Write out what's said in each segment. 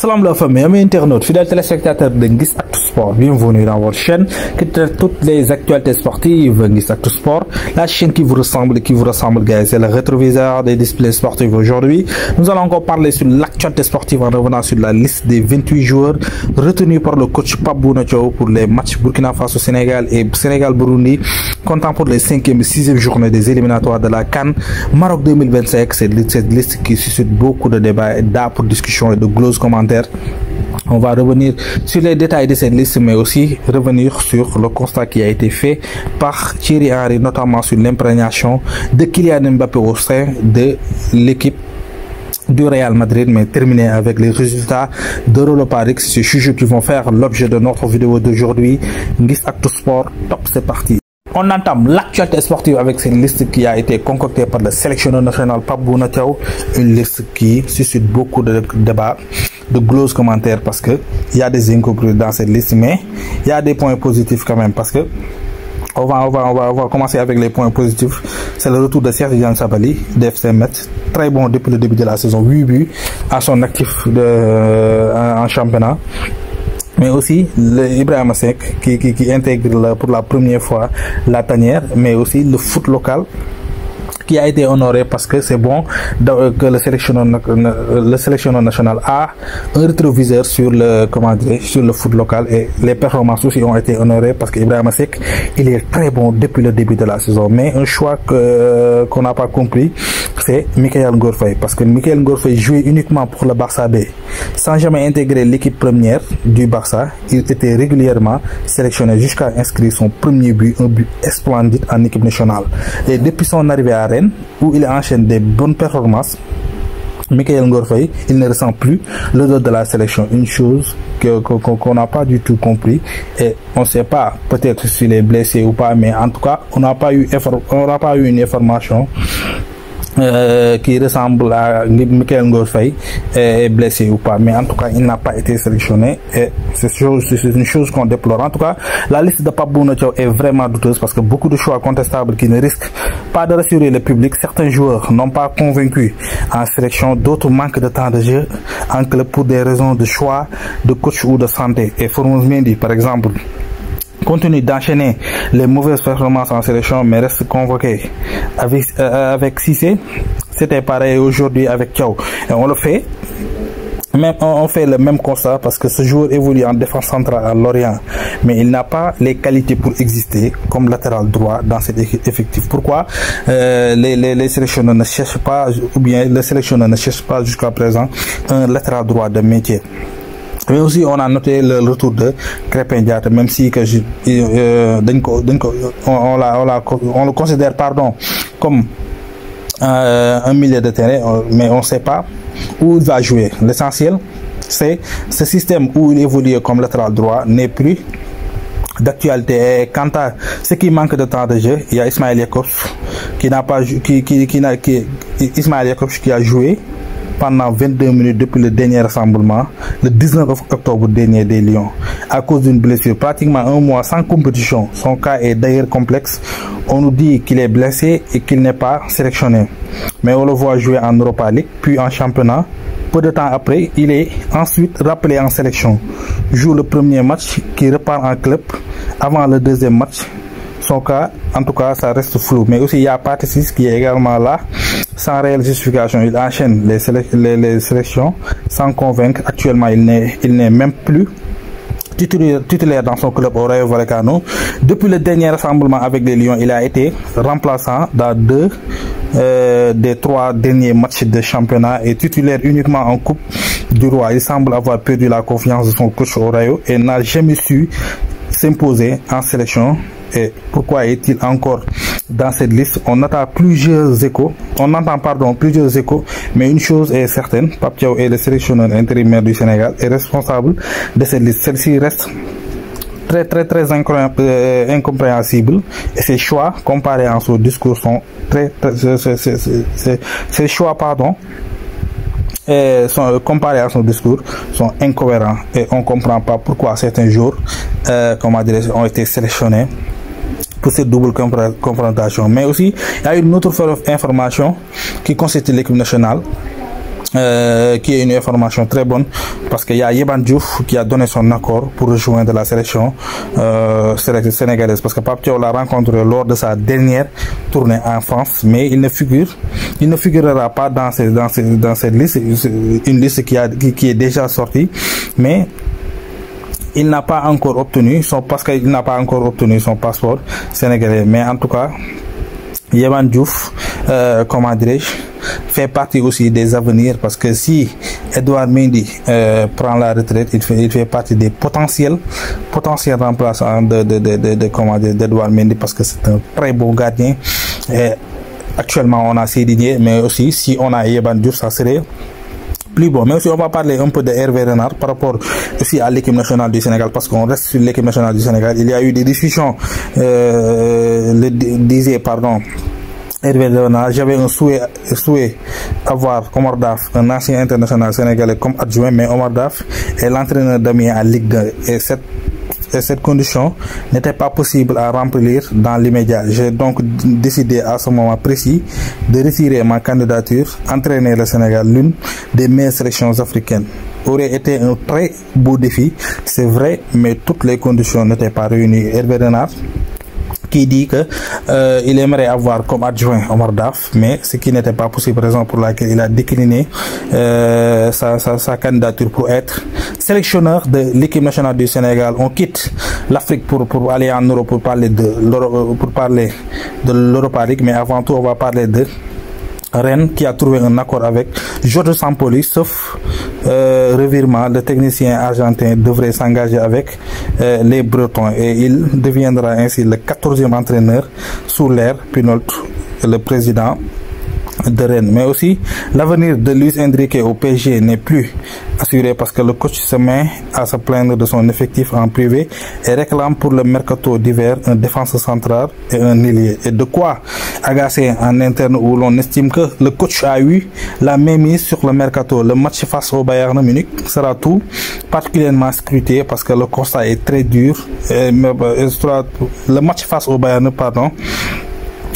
Salam la famille, amis internautes, fidèles téléspectateurs de Nguiss Actu Sport, bienvenue dans votre chaîne qui traite toutes les actualités sportives. Nguiss Actu Sport, la chaîne qui vous ressemble, guys, c'est le rétroviseur des displays sportifs. Aujourd'hui, nous allons encore parler sur l'actualité sportive en revenant sur la liste des 28 joueurs retenus par le coach Pape Bouna Thiaw pour les matchs Burkina Faso-Sénégal et Sénégal-Burundi, comptant pour les 5e et 6e journées des éliminatoires de la CAN Maroc 2025. C'est cette liste qui suscite beaucoup de débats et d'âpres discussions et de gloses commentaires. On va revenir sur les détails de cette liste, mais aussi revenir sur le constat qui a été fait par Thierry Henry, notamment sur l'imprégnation de Kylian Mbappé au sein de l'équipe du Real Madrid, mais terminer avec les résultats d'Europa League. C'est ces sujets qui vont faire l'objet de notre vidéo d'aujourd'hui. Nguiss Actu Sport, top, c'est parti. On entame l'actualité sportive avec cette liste qui a été concoctée par le sélectionneur national Pape Bouna Thiaw, une liste qui suscite beaucoup de débats, de gloses commentaires, parce que il y a des incompris dans cette liste, mais il y a des points positifs quand même, parce que on va commencer avec les points positifs. C'est le retour de Cheikh Tidiane Sabaly d'FC Metz, très bon depuis le début de la saison, 8 buts à son actif en championnat. Mais aussi Ibrahima Seck qui intègre pour la première fois la tanière, mais aussi le foot local qui a été honoré, parce que c'est bon que le sélectionneur national a un rétroviseur sur le sur le foot local, et les performances aussi ont été honorées, parce que Ibrahima Seck, il est très bon depuis le début de la saison. Mais un choix qu'on n'a pas compris, c'est Mikayil Ngor Faye, parce que Mikayil Ngor Faye jouait uniquement pour le Barça B, sans jamais intégrer l'équipe première du Barça. Il était régulièrement sélectionné jusqu'à inscrire son premier but, un but splendide en équipe nationale. Et depuis son arrivée à Rennes, où il enchaîne des bonnes performances, Mikayil Ngor Faye, il ne ressent plus l'odeur de la sélection, une chose qu'on n'a pas du tout compris, et on ne sait pas peut-être s'il est blessé ou pas, mais en tout cas on n'a pas eu une information qui ressemble à Mikayil Ngor Faye est blessé ou pas, mais en tout cas il n'a pas été sélectionné, et c'est une chose qu'on déplore. En tout cas, la liste de Pape Bouna Thiaw est vraiment douteuse, parce que beaucoup de choix contestables qui ne risquent pas de rassurer le public. Certains joueurs n'ont pas convaincu en sélection, d'autres manquent de temps de jeu en club pour des raisons de choix de coach ou de santé. Et Formose Mendy, par exemple, continue d'enchaîner les mauvaises performances en sélection, mais reste convoqué. Avec Cissé, c'était pareil aujourd'hui avec Thiaw. Et on fait le même constat, parce que ce joueur évolue en défense centrale à Lorient, mais il n'a pas les qualités pour exister comme latéral droit dans cet effectif. Pourquoi les sélectionneurs ne cherchent pas, ou bien le sélectionneur ne cherche pas jusqu'à présent un latéral droit de métier? Mais aussi on a noté le retour de Krépin Diatta, même si que on le considère comme un milieu de terrain, mais on ne sait pas où il va jouer. L'essentiel, c'est ce système où il évolue comme latéral droit n'est plus d'actualité. Et quant à ce qui manque de temps de jeu, il y a Ismaël Jakobs Ismaël Jakobs qui a joué pendant 22 minutes depuis le dernier rassemblement, le 19 octobre dernier des Lions, à cause d'une blessure, pratiquement un mois sans compétition. Son cas est d'ailleurs complexe. On nous dit qu'il est blessé et qu'il n'est pas sélectionné, mais on le voit jouer en Europa League, puis en championnat. Peu de temps après, il est ensuite rappelé en sélection, joue le premier match, qui repart en club avant le deuxième match. Son cas, en tout cas, ça reste flou. Mais aussi il y a Pathé qui est également là, sans réelle justification. Il enchaîne les sélections sans convaincre. Actuellement, il n'est même plus titulaire dans son club au Rayo Vallecano. Depuis le dernier rassemblement avec les Lions, il a été remplaçant dans 2 des 3 derniers matchs de championnat, et titulaire uniquement en Coupe du Roi. Il semble avoir perdu la confiance de son coach au Rayo et n'a jamais su s'imposer en sélection. Et pourquoi est-il encore dans cette liste? On entend plusieurs échos, mais une chose est certaine, Pape Thiaw est le sélectionneur intérimaire du Sénégal et responsable de cette liste. Celle-ci reste très incompréhensible, et ses choix comparés à son discours sont comparés à son discours sont incohérents, et on comprend pas pourquoi certains jours ont été sélectionnés pour cette double confrontation. Mais aussi, il y a une autre information qui concerne l'équipe nationale. qui est une information très bonne parce qu'il y a Yehban Diouf qui a donné son accord pour rejoindre la sélection sénégalaise parce que Pape Thiaw l'a rencontré lors de sa dernière tournée en France, mais il ne figurera pas dans cette liste, une liste qui est déjà sortie, mais il n'a pas encore obtenu son passeport sénégalais. Mais en tout cas, Yehban Diouf, comment dirais-je, fait partie aussi des avenirs parce que si Edouard Mendy prend la retraite, il fait partie des potentiels remplaçants d'Edouard Mendy parce que c'est un très bon gardien. Et actuellement, on a Sédhiou, mais aussi si on a Yehban Diouf, ça serait plus bon. Mais aussi on va parler un peu de Hervé Renard par rapport aussi à l'équipe nationale du Sénégal parce qu'on reste sur l'équipe nationale du Sénégal. Il y a eu des discussions, Hervé Renard, j'avais un souhait avoir Omar Daf, un ancien international sénégalais, comme adjoint, mais Omar Daf est l'entraîneur d'Amiens à Ligue 2 et cette condition n'était pas possible à remplir dans l'immédiat. J'ai donc décidé à ce moment précis de retirer ma candidature. Entraîner le Sénégal, l'une des meilleures sélections africaines, aurait été un très beau défi, c'est vrai, mais toutes les conditions n'étaient pas réunies. Hervé Renard qui dit que il aimerait avoir comme adjoint Omar Daf, mais ce qui n'était pas possible, raison pour laquelle il a décliné sa candidature pour être sélectionneur de l'équipe nationale du Sénégal. On quitte l'Afrique pour aller en Europe pour parler de l'Europa League, mais avant tout on va parler de Rennes qui a trouvé un accord avec Georges Sampaoli, sauf revirement. Le technicien argentin devrait s'engager avec les Bretons et il deviendra ainsi le 14e entraîneur sous l'ère Pinault, le président de Rennes. Mais aussi l'avenir de Luis Enrique au PSG n'est plus assuré parce que le coach se met à se plaindre de son effectif en privé et réclame pour le mercato d'hiver un défenseur central et un ailier. Et de quoi agacer en interne où l'on estime que le coach a eu la mainmise sur le mercato. Le match face au Bayern Munich sera tout particulièrement scruté parce que le constat est très dur. Le match face au Bayern,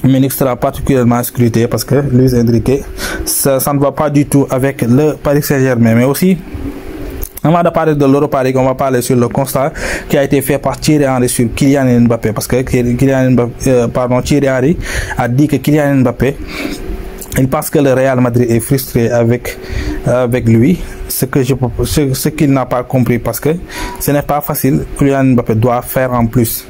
Munich sera particulièrement scruté parce que Luis Enrique, ça ne va pas du tout avec le Paris Saint-Germain. Mais aussi, avant de parler de l'Europa League, on va parler sur le constat qui a été fait par Thierry Henry sur Kylian Mbappé. Parce que Thierry Henry a dit que Kylian Mbappé, il pense que le Real Madrid est frustré avec lui. Ce qu'il n'a pas compris parce que ce n'est pas facile. Kylian Mbappé doit faire en plus.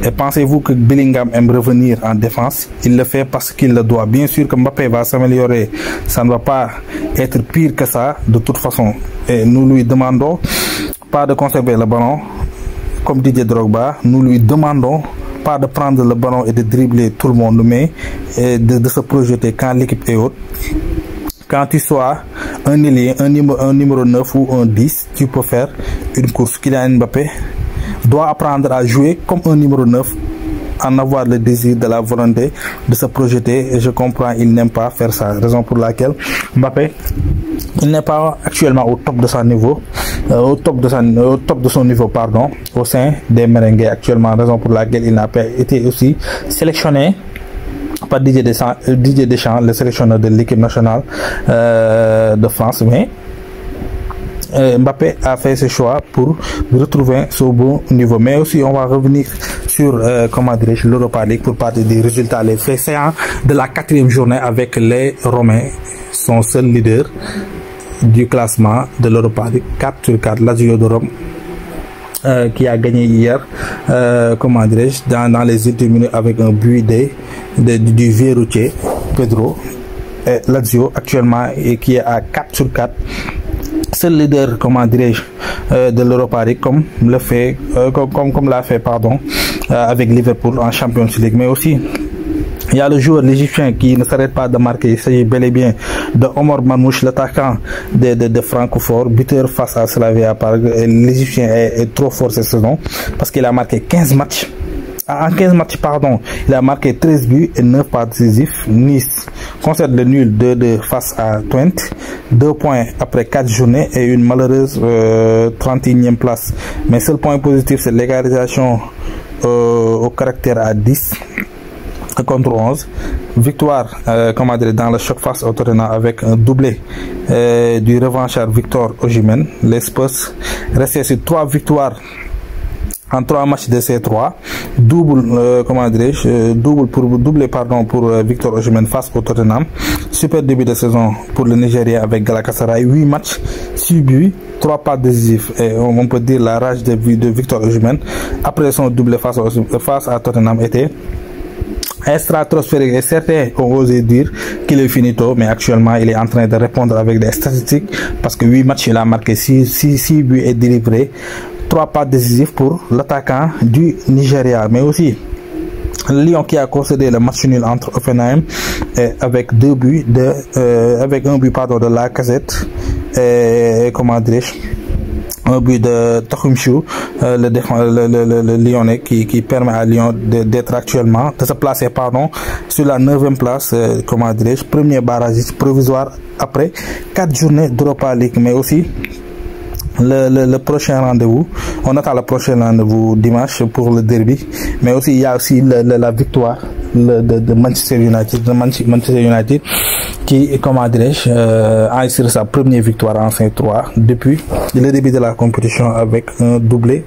Et pensez-vous que Bellingham aime revenir en défense? Il le fait parce qu'il le doit. Bien sûr que Mbappé va s'améliorer. Ça ne va pas être pire que ça de toute façon. Et nous lui demandons pas de conserver le ballon comme Didier Drogba. Nous lui demandons pas de prendre le ballon et de dribbler tout le monde, mais de se projeter quand l'équipe est haute. Quand tu sois un ailier, un numéro 9 ou un 10, tu peux faire une course. Kylian Mbappé doit apprendre à jouer comme un numéro 9, en avoir le désir, de la volonté de se projeter. Et je comprends, il n'aime pas faire ça. Raison pour laquelle Mbappé, il n'est pas actuellement au top de son niveau, au top de son niveau, au sein des Merengues actuellement. Raison pour laquelle il n'a pas été aussi sélectionné par Didier Deschamps, le sélectionneur de l'équipe nationale de France. Mais Mbappé a fait ce choix pour retrouver son bon niveau. Mais aussi on va revenir sur l'Europa League pour parler des résultats, les faits saillants de la 4e journée avec les Romains, son seul leader du classement de l'Europa League, 4/4, Lazio de Rome, qui a gagné hier, dans les ultimes minutes avec un but du vieux routier Pedro. Et Lazio actuellement qui est à 4/4, seul leader de l'Europa League comme l'a fait avec Liverpool en Champions League. Mais aussi il y a le joueur l'Égyptien qui ne s'arrête pas de marquer. Il s'agit bel et bien de Omar Mamouche, l'attaquant de Francfort, buteur face à Slavia Prague. L'Égyptien est trop fort cette saison parce qu'il a marqué 15 matchs. En 15 matchs, il a marqué 13 buts et 9 passes décisives. Nice concède le nul 2-2 face à Twente. 2 points après 4 journées et une malheureuse 31e place. Mais seul point positif, c'est l'égalisation au caractère à 10 contre 11. Victoire comment dire, dans le choc face au Tottenham avec un doublé du revanchard Victor Osimhen. Les Spurs restaient sur 3 victoires en 3 matchs de ces 3. Double comment dirais-je, doublé pour Victor Osimhen face au Tottenham. Super début de saison pour le Nigérien avec Galatasaray. 8 matchs, 6 buts, 3 passes décisives. Et on peut dire la rage de Victor Osimhen après son doublé face à Tottenham était stratosphérique, et certains ont osé dire qu'il est finito, mais actuellement il est en train de répondre avec des statistiques parce que 8 matchs il a marqué 6 buts et délivré 3 passes décisives pour l'attaquant du Nigeria. Mais aussi Lyon qui a concédé le match nul entre Hoffenheim avec un but de Lacazette et comment dirais-je, un but de Tokhumchu, le Lyonnais qui permet à Lyon d'être actuellement, de se placer sur la 9e place, comment dirais-je, premier barrage provisoire après 4 journées d'Europa League. Mais aussi le prochain rendez-vous, on attend le prochain rendez-vous dimanche pour le derby, mais aussi il y a aussi la victoire de Manchester United qui, comment dirais-je, a enregistré sa première victoire en 5-3 depuis le début de la compétition avec un doublé,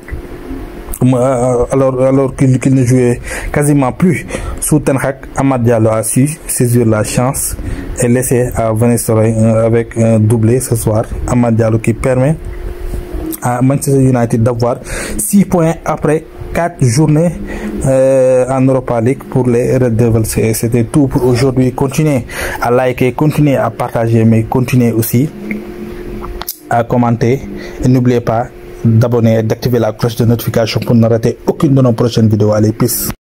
alors qu'il ne jouait quasiment plus sous Ten Hag. Amad Diallo a su saisir la chance et laisser à Van Nistelrooy avec un doublé ce soir. Amad Diallo qui permet à Manchester United d'avoir 6 points après 4 journées en Europa League pour les Red Devils. C'était tout pour aujourd'hui. Continuez à liker, continuez à partager, mais continuez aussi à commenter et n'oubliez pas d'abonner et d'activer la cloche de notification pour ne rater aucune de nos prochaines vidéos. Allez, peace.